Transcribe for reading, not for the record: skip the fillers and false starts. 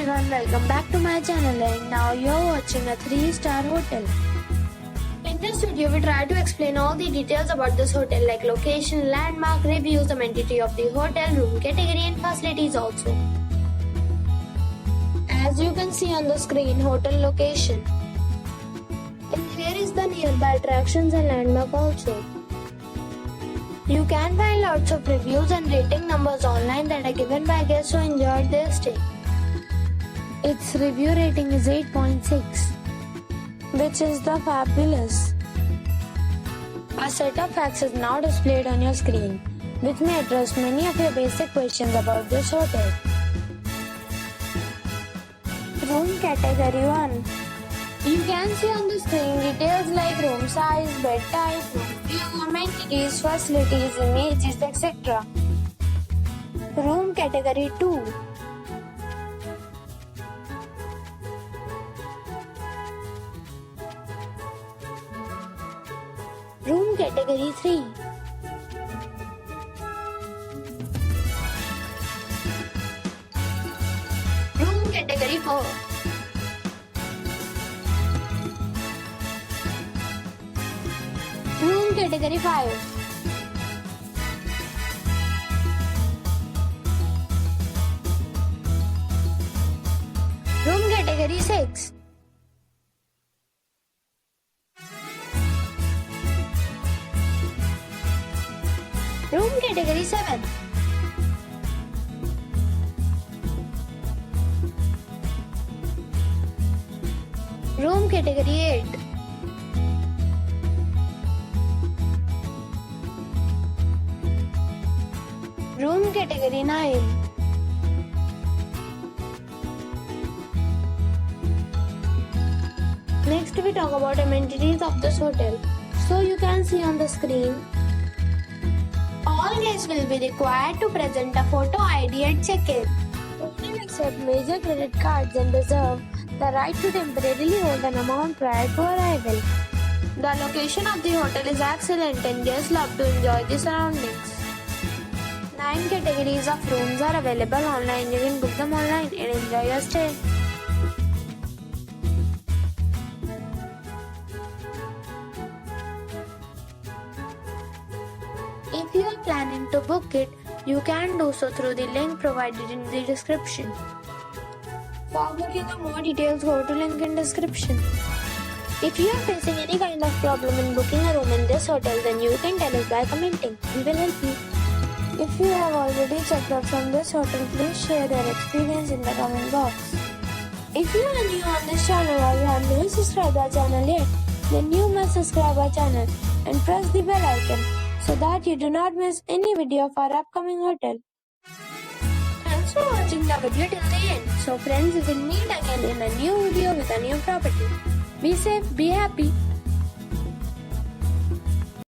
everyone, welcome back to my channel, and now you're watching a 3-star hotel. In this video, we try to explain all the details about this hotel like location, landmark, reviews, amenity of the hotel, room category and facilities also. As you can see on the screen, hotel location. And here is the nearby attractions and landmark also. You can find lots of reviews and rating numbers online that are given by guests who enjoyed their stay. Its review rating is 8.6, which is the fabulous. A set of facts is now displayed on your screen, which may address many of your basic questions about this hotel. Room category 1. You can see on the screen details like room size, bed type, room view, amenities, facilities, images, etc. Room category 2. Room category 3. Room category 4. Room category 5. Room category 6. Room category 7. Room category 8. Room category 9. Next we talk about amenities of this hotel. So you can see on the screen, all guests will be required to present a photo ID at check-in. They will accept major credit cards and reserve the right to temporarily hold an amount prior to arrival. The location of the hotel is excellent and guests love to enjoy the surroundings. 9 categories of rooms are available online. You can book them online and enjoy your stay. If you are planning to book it, you can do so through the link provided in the description. For booking or more details, go to link in description. If you are facing any kind of problem in booking a room in this hotel, then you can tell us by commenting. We will help you. If you have already checked out from this hotel, please share your experience in the comment box. If you are new on this channel or you have not subscribed our channel yet, then you must subscribe our channel and press the bell icon so that you do not miss any video of our upcoming hotel. Thanks for watching the video till the end. So friends, we will meet again in a new video with a new property. Be safe, be happy.